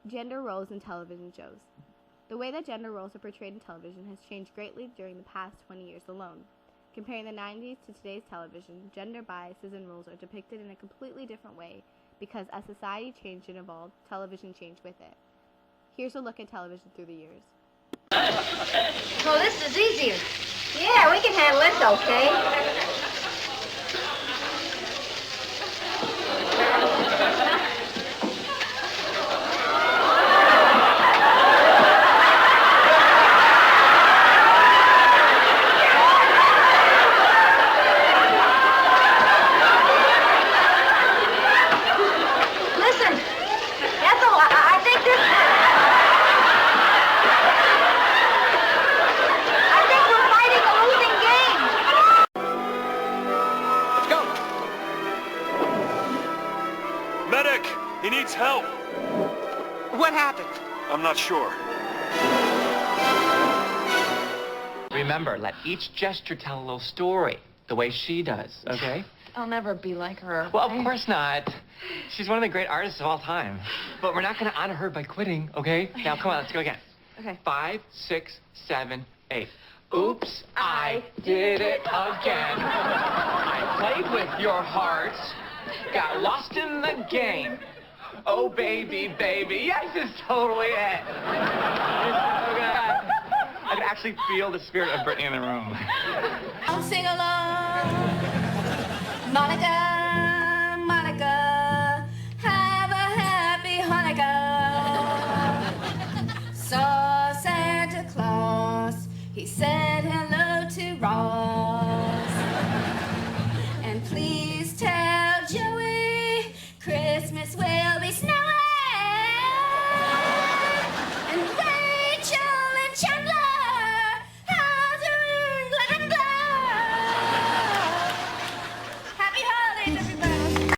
Gender roles in television shows. The way that gender roles are portrayed in television has changed greatly during the past 20 years alone. Comparing the 90s to today's television, gender biases and roles are depicted in a completely different way because as society changed and evolved, television changed with it. Here's a look at television through the years. Oh, this is easier. Yeah, we can handle this okay. He needs help. What happened? I'm not sure. Remember, let each gesture tell a little story, the way she does, okay? I'll never be like her. Well, of course not. She's one of the great artists of all time. But we're not going to honor her by quitting, okay? Now, come on, let's go again. Okay. 5, 6, 7, 8. Oops, I did it again. I played with your heart, got lost in the game. Oh, baby, baby. Yes, it's totally it. Oh, God. I can actually feel the spirit of Britney in the room. I'll sing along. Monica, Monica, have a happy Hanukkah. Saw Santa Claus. He said hello to Ross. And please tell Joey Christmas will be snowing. And Rachel and Chandler, how's your England Happy holidays, everybody.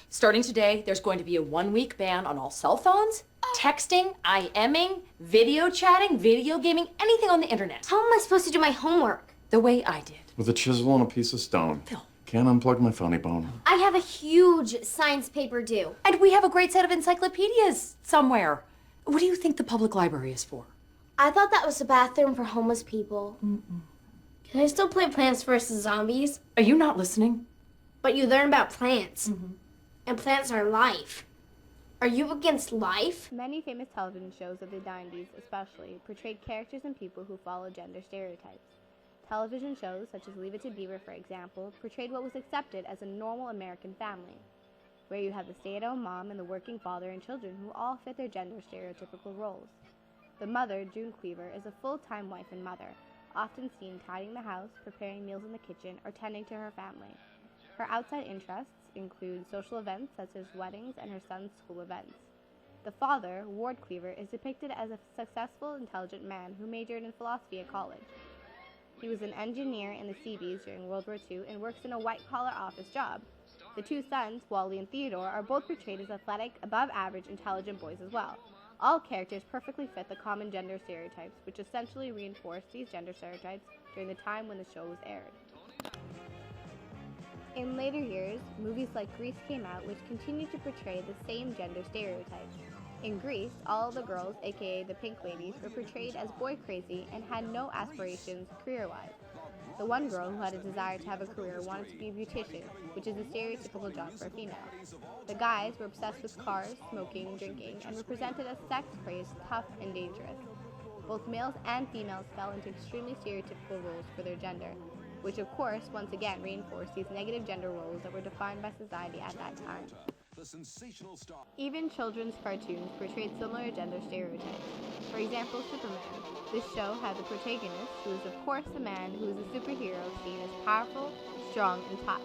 Starting today, there's going to be a 1-week ban on all cell phones, texting, IMing, video chatting, video gaming, anything on the internet. How am I supposed to do my homework? The way I did. With a chisel and a piece of stone. Phil. Can't unplug my funny bone. I have a huge science paper due. And we have a great set of encyclopedias somewhere. What do you think the public library is for? I thought that was a bathroom for homeless people. Can I still play Plants vs. Zombies? Are you not listening? But you learn about plants. And plants are life. Are you against life? Many famous television shows of the 90s especially portrayed characters and people who follow gender stereotypes. Television shows, such as Leave It to Beaver, for example, portrayed what was accepted as a normal American family, where you have the stay-at-home mom and the working father and children who all fit their gender stereotypical roles. The mother, June Cleaver, is a full-time wife and mother, often seen tidying the house, preparing meals in the kitchen, or tending to her family. Her outside interests include social events such as weddings and her son's school events. The father, Ward Cleaver, is depicted as a successful, intelligent man who majored in philosophy at college. He was an engineer in the Seabees during World War II and works in a white-collar office job. The two sons, Wally and Theodore, are both portrayed as athletic, above-average, intelligent boys as well. All characters perfectly fit the common gender stereotypes, which essentially reinforced these gender stereotypes during the time when the show was aired. In later years, movies like Grease came out, which continued to portray the same gender stereotypes. In Grease, all of the girls, aka the Pink Ladies, were portrayed as boy-crazy and had no aspirations career-wise. The one girl who had a desire to have a career wanted to be a beautician, which is a stereotypical job for a female. The guys were obsessed with cars, smoking, drinking, and were presented as sex-crazed, tough, and dangerous. Both males and females fell into extremely stereotypical roles for their gender, which of course, once again, reinforced these negative gender roles that were defined by society at that time. Even children's cartoons portrayed similar gender stereotypes. For example, Superman. This show had the protagonist, who is of course a man who is a superhero, seen as powerful, strong, and tough.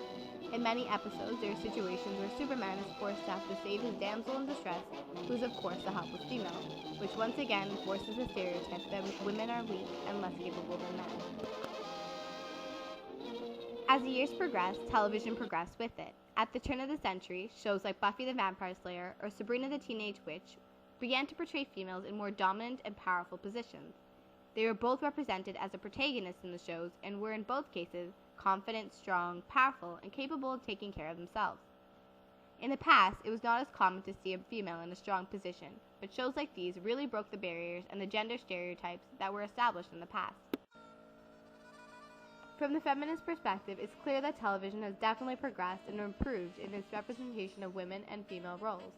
In many episodes, there are situations where Superman is forced to have to save his damsel in distress, who is of course a helpless female, which once again enforces the stereotype that women are weak and less capable than men. As the years progressed, television progressed with it. At the turn of the century, shows like Buffy the Vampire Slayer or Sabrina the Teenage Witch began to portray females in more dominant and powerful positions. They were both represented as a protagonist in the shows and were in both cases confident, strong, powerful, and capable of taking care of themselves. In the past, it was not as common to see a female in a strong position, but shows like these really broke the barriers and the gender stereotypes that were established in the past. From the feminist perspective, it's clear that television has definitely progressed and improved in its representation of women and female roles.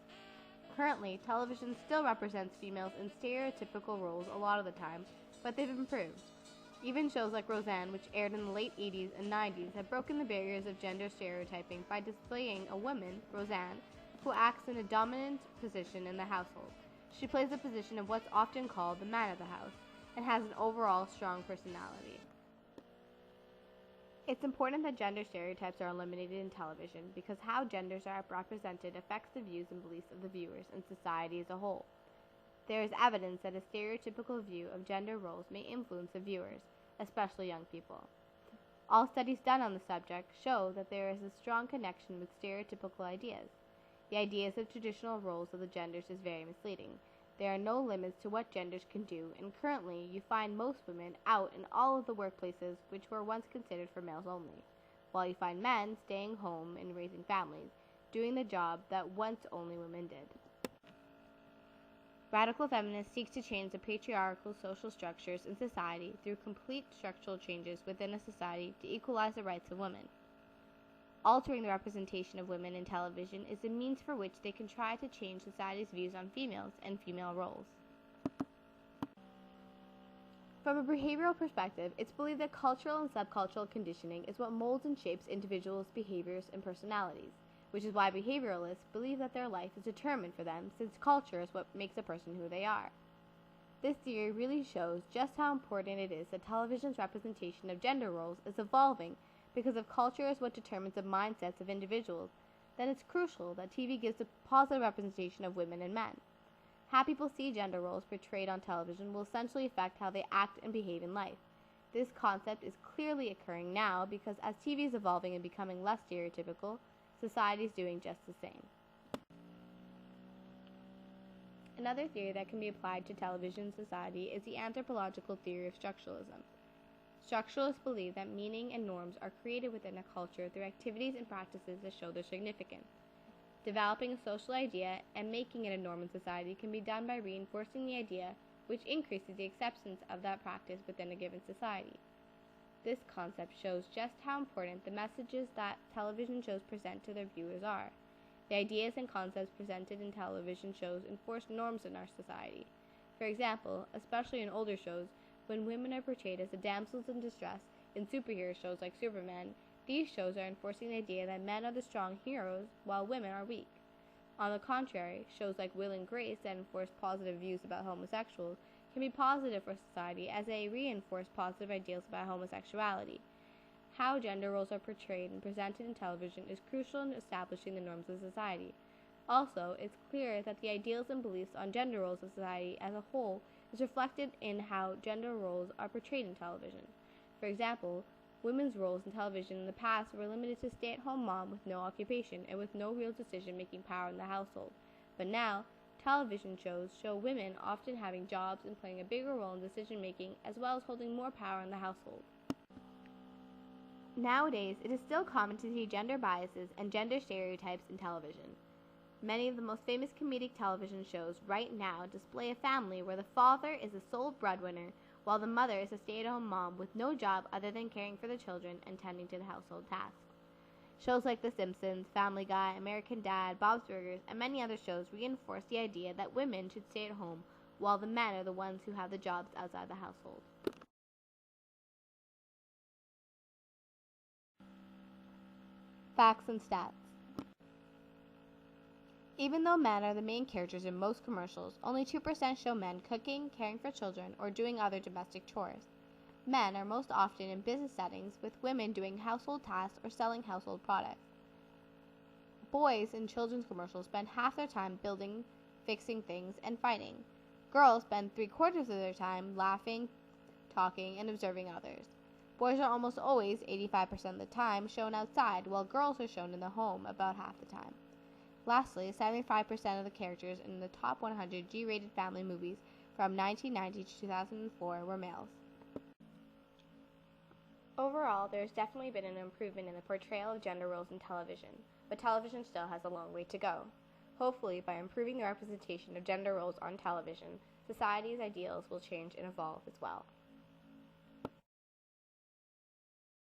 Currently, television still represents females in stereotypical roles a lot of the time, but they've improved. Even shows like Roseanne, which aired in the late 80s and 90s, have broken the barriers of gender stereotyping by displaying a woman, Roseanne, who acts in a dominant position in the household. She plays the position of what's often called the man of the house, and has an overall strong personality. It's important that gender stereotypes are eliminated in television because how genders are represented affects the views and beliefs of the viewers and society as a whole. There is evidence that a stereotypical view of gender roles may influence the viewers, especially young people. All studies done on the subject show that there is a strong connection with stereotypical ideas. The ideas of traditional roles of the genders is very misleading. There are no limits to what genders can do, and currently you find most women out in all of the workplaces which were once considered for males only, while you find men staying home and raising families, doing the job that once only women did. Radical feminists seek to change the patriarchal social structures in society through complete structural changes within a society to equalize the rights of women. Altering the representation of women in television is a means for which they can try to change society's views on females and female roles. From a behavioral perspective, it's believed that cultural and subcultural conditioning is what molds and shapes individuals' behaviors and personalities, which is why behavioralists believe that their life is determined for them, since culture is what makes a person who they are. This theory really shows just how important it is that television's representation of gender roles is evolving because if culture is what determines the mindsets of individuals, then it's crucial that TV gives a positive representation of women and men. How people see gender roles portrayed on television will essentially affect how they act and behave in life. This concept is clearly occurring now because as TV is evolving and becoming less stereotypical, society is doing just the same. Another theory that can be applied to television society is the anthropological theory of structuralism. Structuralists believe that meaning and norms are created within a culture through activities and practices that show their significance. Developing a social idea and making it a norm in society can be done by reinforcing the idea, which increases the acceptance of that practice within a given society. This concept shows just how important the messages that television shows present to their viewers are. The ideas and concepts presented in television shows enforce norms in our society. For example, especially in older shows, when women are portrayed as the damsels in distress in superhero shows like Superman, these shows are enforcing the idea that men are the strong heroes while women are weak. On the contrary, shows like Will and Grace that enforce positive views about homosexuals can be positive for society as they reinforce positive ideals about homosexuality. How gender roles are portrayed and presented in television is crucial in establishing the norms of society. Also, it's clear that the ideals and beliefs on gender roles of society as a whole is reflected in how gender roles are portrayed in television. For example, women's roles in television in the past were limited to stay-at-home mom with no occupation and with no real decision-making power in the household. But now, television shows show women often having jobs and playing a bigger role in decision-making as well as holding more power in the household. Nowadays, it is still common to see gender biases and gender stereotypes in television. Many of the most famous comedic television shows right now display a family where the father is the sole breadwinner while the mother is a stay-at-home mom with no job other than caring for the children and tending to the household tasks. Shows like The Simpsons, Family Guy, American Dad, Bob's Burgers, and many other shows reinforce the idea that women should stay at home while the men are the ones who have the jobs outside the household. Facts and stats. Even though men are the main characters in most commercials, only 2% show men cooking, caring for children, or doing other domestic chores. Men are most often in business settings, with women doing household tasks or selling household products. Boys in children's commercials spend half their time building, fixing things, and fighting. Girls spend 3/4 of their time laughing, talking, and observing others. Boys are almost always, 85% of the time, shown outside, while girls are shown in the home about half the time. Lastly, 75% of the characters in the top 100 G-rated family movies from 1990 to 2004 were males. Overall, there has definitely been an improvement in the portrayal of gender roles in television. but television still has a long way to go. Hopefully, by improving the representation of gender roles on television, society's ideals will change and evolve as well.